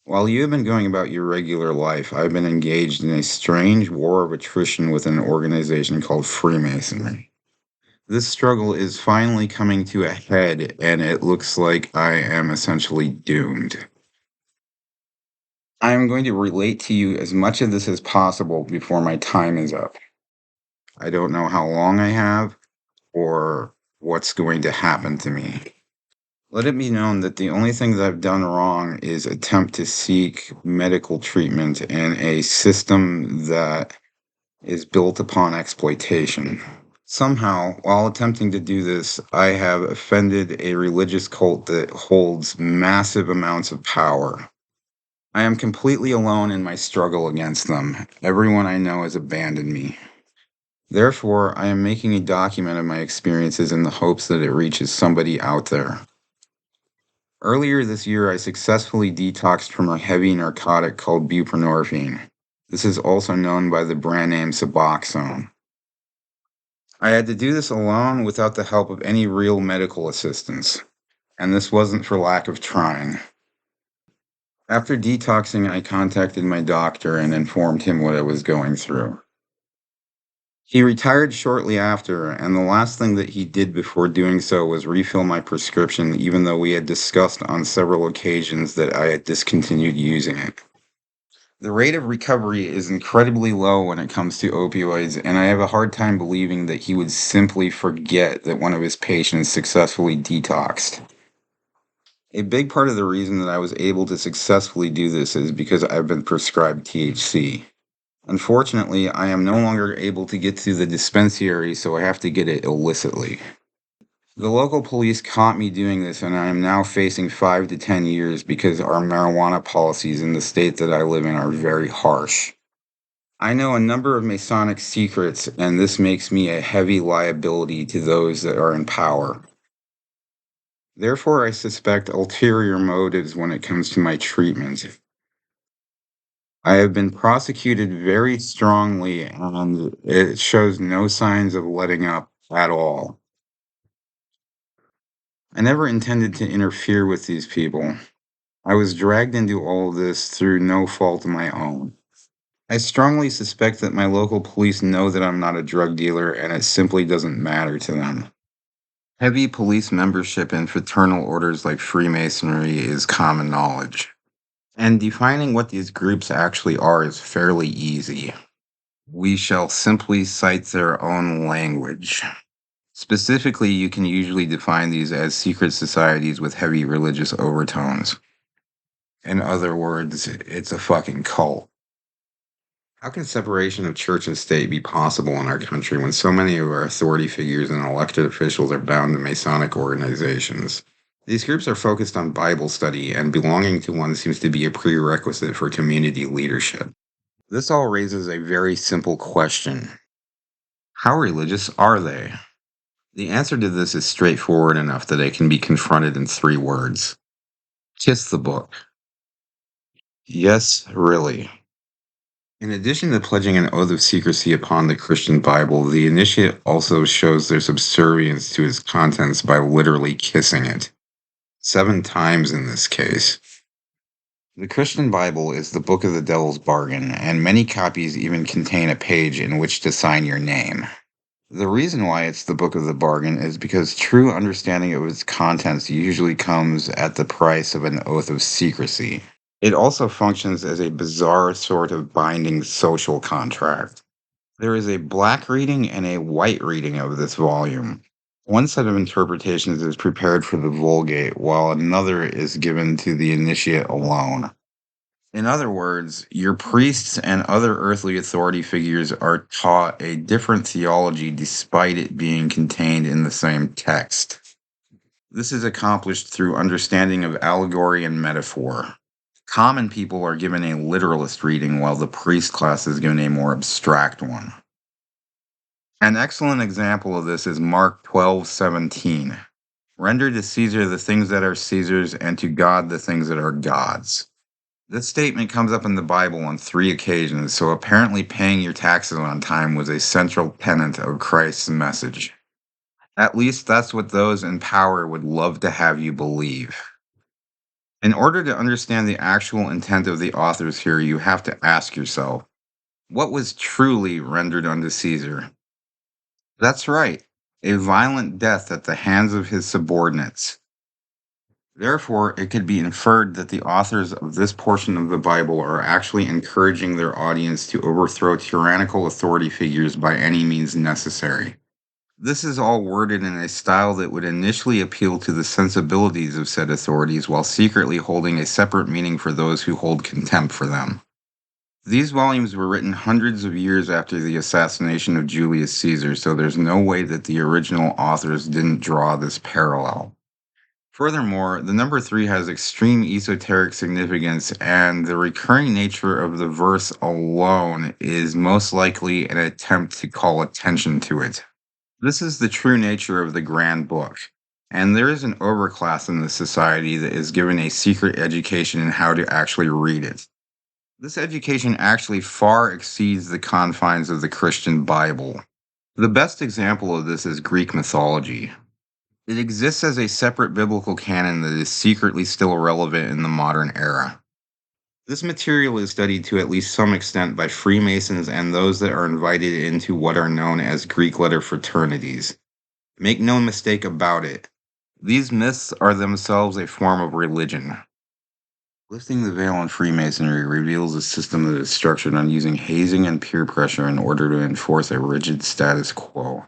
While you have been going about your regular life, I've been engaged in a strange war of attrition with an organization called Freemasonry. This struggle is finally coming to a head, and it looks like I am essentially doomed. I am going to relate to you as much of this as possible before my time is up. I don't know how long I have or what's going to happen to me. Let it be known that the only thing that I've done wrong is attempt to seek medical treatment in a system that is built upon exploitation. Somehow, while attempting to do this, I have offended a religious cult that holds massive amounts of power. I am completely alone in my struggle against them. Everyone I know has abandoned me. Therefore, I am making a document of my experiences in the hopes that it reaches somebody out there. Earlier this year, I successfully detoxed from a heavy narcotic called buprenorphine. This is also known by the brand name Suboxone. I had to do this alone without the help of any real medical assistance, and this wasn't for lack of trying. After detoxing, I contacted my doctor and informed him what I was going through. He retired shortly after, and the last thing that he did before doing so was refill my prescription, even though we had discussed on several occasions that I had discontinued using it. The rate of recovery is incredibly low when it comes to opioids, and I have a hard time believing that he would simply forget that one of his patients successfully detoxed. A big part of the reason that I was able to successfully do this is because I've been prescribed THC. Unfortunately, I am no longer able to get to the dispensary, so I have to get it illicitly. The local police caught me doing this, and I am now facing 5 to 10 years because our marijuana policies in the state that I live in are very harsh. I know a number of Masonic secrets, and this makes me a heavy liability to those that are in power. Therefore, I suspect ulterior motives when it comes to my treatment. I have been prosecuted very strongly, and it shows no signs of letting up at all. I never intended to interfere with these people. I was dragged into all of this through no fault of my own. I strongly suspect that my local police know that I'm not a drug dealer, and it simply doesn't matter to them. Heavy police membership in fraternal orders like Freemasonry is common knowledge. And defining what these groups actually are is fairly easy. We shall simply cite their own language. Specifically, you can usually define these as secret societies with heavy religious overtones. In other words, it's a fucking cult. How can separation of church and state be possible in our country when so many of our authority figures and elected officials are bound to Masonic organizations? These groups are focused on Bible study, and belonging to one seems to be a prerequisite for community leadership. This all raises a very simple question. How religious are they? The answer to this is straightforward enough that it can be confronted in 3 words. Kiss the book. Yes, really. In addition to pledging an oath of secrecy upon the Christian Bible, the initiate also shows their subservience to its contents by literally kissing it. 7 times in this case. The Christian Bible is the book of the devil's bargain, and many copies even contain a page in which to sign your name. The reason why it's the book of the bargain is because true understanding of its contents usually comes at the price of an oath of secrecy. It also functions as a bizarre sort of binding social contract. There is a black reading and a white reading of this volume. One set of interpretations is prepared for the Vulgate, while another is given to the initiate alone. In other words, your priests and other earthly authority figures are taught a different theology despite it being contained in the same text. This is accomplished through understanding of allegory and metaphor. Common people are given a literalist reading, while the priest class is given a more abstract one. An excellent example of this is Mark 12:17. Render to Caesar the things that are Caesar's, and to God the things that are God's. This statement comes up in the Bible on 3 occasions, so apparently paying your taxes on time was a central tenet of Christ's message. At least that's what those in power would love to have you believe. In order to understand the actual intent of the authors here, you have to ask yourself, what was truly rendered unto Caesar? That's right, a violent death at the hands of his subordinates. Therefore, it could be inferred that the authors of this portion of the Bible are actually encouraging their audience to overthrow tyrannical authority figures by any means necessary. This is all worded in a style that would initially appeal to the sensibilities of said authorities while secretly holding a separate meaning for those who hold contempt for them. These volumes were written hundreds of years after the assassination of Julius Caesar, so there's no way that the original authors didn't draw this parallel. Furthermore, the number 3 has extreme esoteric significance, and the recurring nature of the verse alone is most likely an attempt to call attention to it. This is the true nature of the grand book, and there is an overclass in the society that is given a secret education in how to actually read it. This education actually far exceeds the confines of the Christian Bible. The best example of this is Greek mythology. It exists as a separate biblical canon that is secretly still relevant in the modern era. This material is studied to at least some extent by Freemasons and those that are invited into what are known as Greek letter fraternities. Make no mistake about it, these myths are themselves a form of religion. Lifting the veil on Freemasonry reveals a system that is structured on using hazing and peer pressure in order to enforce a rigid status quo.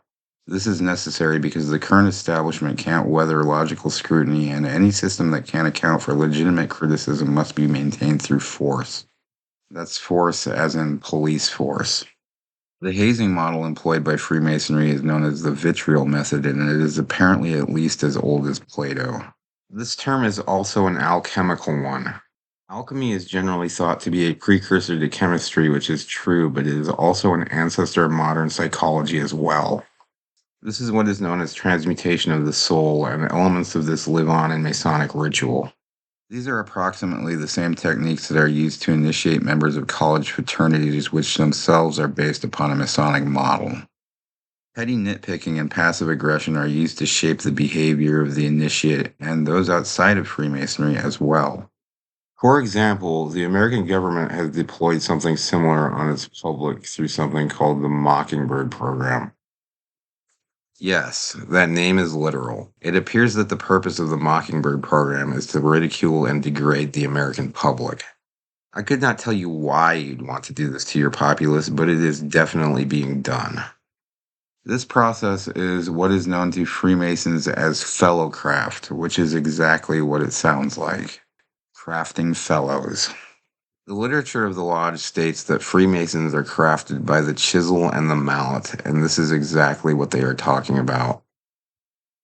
This is necessary because the current establishment can't weather logical scrutiny, and any system that can't account for legitimate criticism must be maintained through force. That's force as in police force. The hazing model employed by Freemasonry is known as the vitriol method, and it is apparently at least as old as Plato. This term is also an alchemical one. Alchemy is generally thought to be a precursor to chemistry, which is true, but it is also an ancestor of modern psychology as well. This is what is known as transmutation of the soul, and elements of this live on in Masonic ritual. These are approximately the same techniques that are used to initiate members of college fraternities, which themselves are based upon a Masonic model. Petty nitpicking and passive aggression are used to shape the behavior of the initiate and those outside of Freemasonry as well. For example, the American government has deployed something similar on its public through something called the Mockingbird program. Yes, that name is literal. It appears that the purpose of the Mockingbird program is to ridicule and degrade the American public. I could not tell you why you'd want to do this to your populace, but it is definitely being done. This process is what is known to Freemasons as fellowcraft, which is exactly what it sounds like. Crafting fellows. The literature of the lodge states that Freemasons are crafted by the chisel and the mallet, and this is exactly what they are talking about.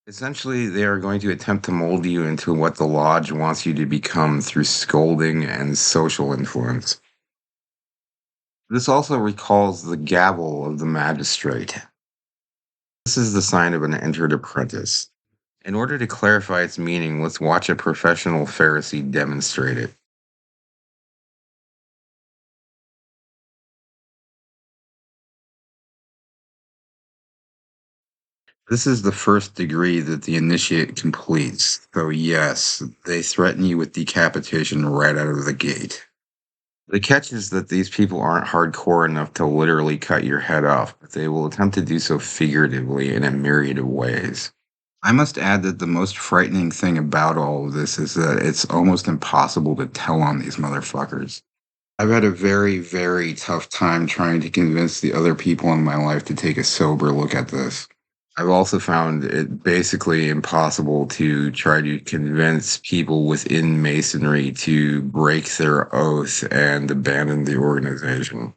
Essentially, they are going to attempt to mold you into what the lodge wants you to become through scolding and social influence. This also recalls the gavel of the magistrate. This is the sign of an entered apprentice. In order to clarify its meaning, let's watch a professional Pharisee demonstrate it. This is the first degree that the initiate completes. So, yes, they threaten you with decapitation right out of the gate. The catch is that these people aren't hardcore enough to literally cut your head off, but they will attempt to do so figuratively in a myriad of ways. I must add that the most frightening thing about all of this is that it's almost impossible to tell on these motherfuckers. I've had a very, very tough time trying to convince the other people in my life to take a sober look at this. I've also found it basically impossible to try to convince people within Masonry to break their oath and abandon the organization.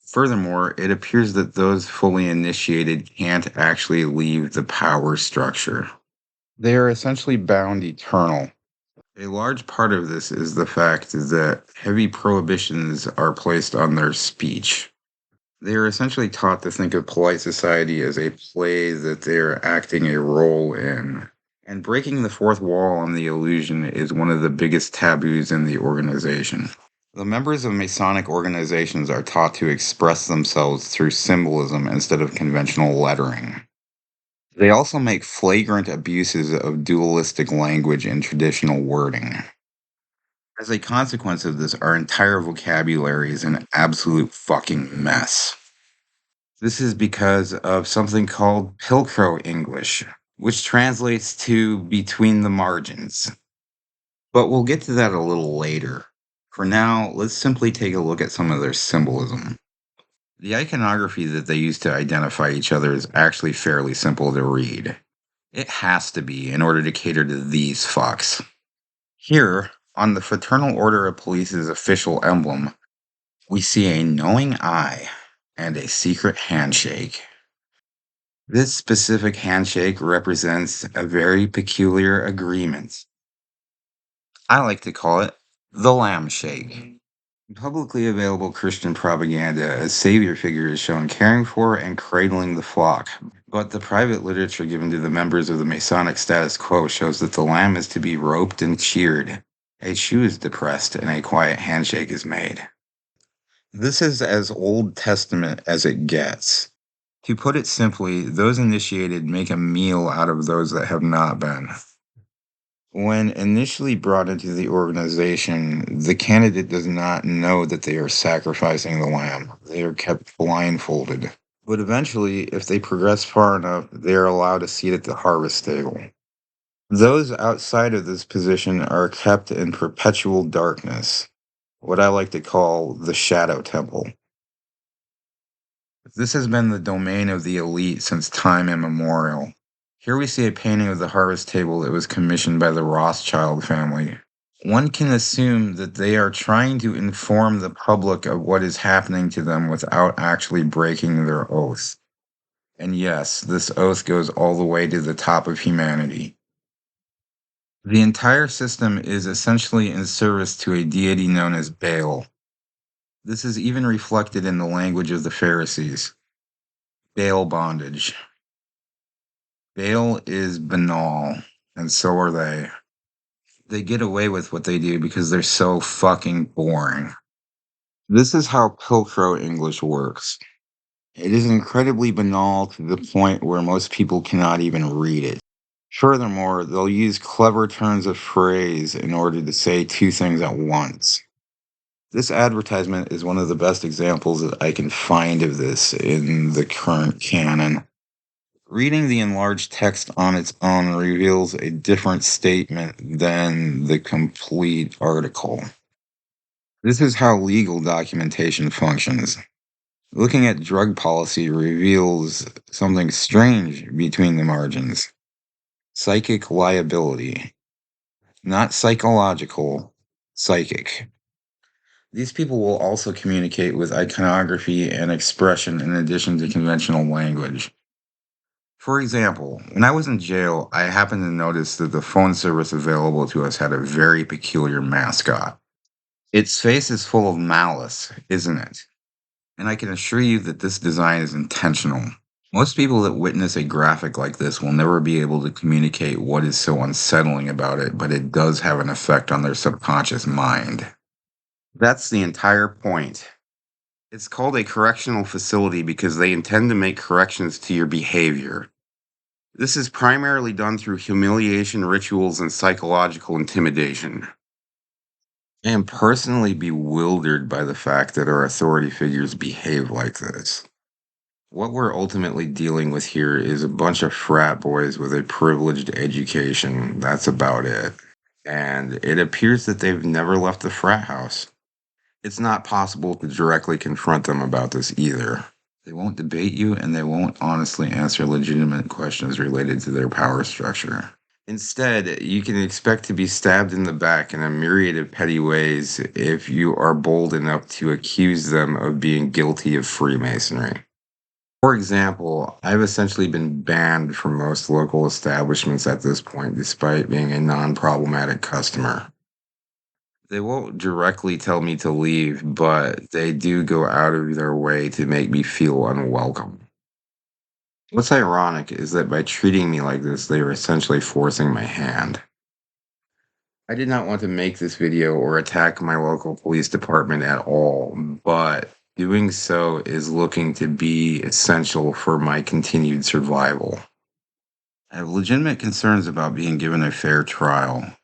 Furthermore, it appears that those fully initiated can't actually leave the power structure. They are essentially bound eternal. A large part of this is the fact that heavy prohibitions are placed on their speech. They are essentially taught to think of polite society as a play that they are acting a role in. And breaking the fourth wall on the illusion is one of the biggest taboos in the organization. The members of Masonic organizations are taught to express themselves through symbolism instead of conventional lettering. They also make flagrant abuses of dualistic language and traditional wording. As a consequence of this, our entire vocabulary is an absolute fucking mess. This is because of something called Pilcrow English, which translates to between the margins. But we'll get to that a little later. For now, let's simply take a look at some of their symbolism. The iconography that they use to identify each other is actually fairly simple to read. It has to be in order to cater to these fucks. Here, on the Fraternal Order of Police's official emblem, we see a knowing eye and a secret handshake. This specific handshake represents a very peculiar agreement. I like to call it the lamb shake. In publicly available Christian propaganda, a savior figure is shown caring for and cradling the flock. But the private literature given to the members of the Masonic status quo shows that the lamb is to be roped and sheared. A shoe is depressed and a quiet handshake is made. This is as Old Testament as it gets. To put it simply, those initiated make a meal out of those that have not been. When initially brought into the organization, the candidate does not know that they are sacrificing the lamb. They are kept blindfolded. But eventually, if they progress far enough, they are allowed a seat at the harvest table. Those outside of this position are kept in perpetual darkness, what I like to call the shadow temple. This has been the domain of the elite since time immemorial. Here we see a painting of the harvest table that was commissioned by the Rothschild family. One can assume that they are trying to inform the public of what is happening to them without actually breaking their oath. And yes, this oath goes all the way to the top of humanity. The entire system is essentially in service to a deity known as Baal. This is even reflected in the language of the Pharisees. Baal bondage. Baal is banal, and so are they. They get away with what they do because they're so fucking boring. This is how Pilcrow English works. It is incredibly banal to the point where most people cannot even read it. Furthermore, they'll use clever turns of phrase in order to say two things at once. This advertisement is one of the best examples that I can find of this in the current canon. Reading the enlarged text on its own reveals a different statement than the complete article. This is how legal documentation functions. Looking at drug policy reveals something strange between the margins. Psychic liability. Not psychological, psychic. These people will also communicate with iconography and expression in addition to conventional language. For example, when I was in jail, I happened to notice that the phone service available to us had a very peculiar mascot. Its face is full of malice, isn't it? And I can assure you that this design is intentional. Most people that witness a graphic like this will never be able to communicate what is so unsettling about it, but it does have an effect on their subconscious mind. That's the entire point. It's called a correctional facility because they intend to make corrections to your behavior. This is primarily done through humiliation rituals and psychological intimidation. I am personally bewildered by the fact that our authority figures behave like this. What we're ultimately dealing with here is a bunch of frat boys with a privileged education. That's about it. And it appears that they've never left the frat house. It's not possible to directly confront them about this either. They won't debate you, and they won't honestly answer legitimate questions related to their power structure. Instead, you can expect to be stabbed in the back in a myriad of petty ways if you are bold enough to accuse them of being guilty of Freemasonry. For example, I've essentially been banned from most local establishments at this point, despite being a non-problematic customer. They won't directly tell me to leave, but they do go out of their way to make me feel unwelcome. What's ironic is that by treating me like this, they are essentially forcing my hand. I did not want to make this video or attack my local police department at all, but doing so is looking to be essential for my continued survival. I have legitimate concerns about being given a fair trial.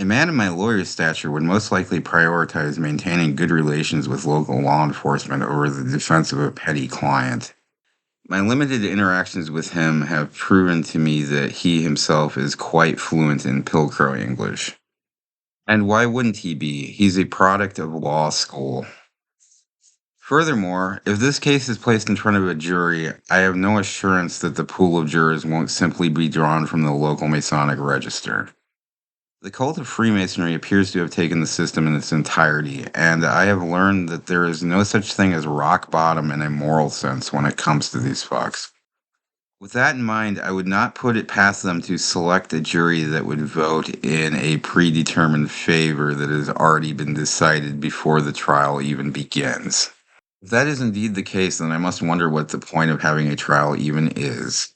A man of my lawyer's stature would most likely prioritize maintaining good relations with local law enforcement over the defense of a petty client. My limited interactions with him have proven to me that he himself is quite fluent in Pilcrow English. And why wouldn't he be? He's a product of law school. Furthermore, if this case is placed in front of a jury, I have no assurance that the pool of jurors won't simply be drawn from the local Masonic register. The cult of Freemasonry appears to have taken the system in its entirety, and I have learned that there is no such thing as rock bottom in a moral sense when it comes to these fucks. With that in mind, I would not put it past them to select a jury that would vote in a predetermined favor that has already been decided before the trial even begins. If that is indeed the case, then I must wonder what the point of having a trial even is.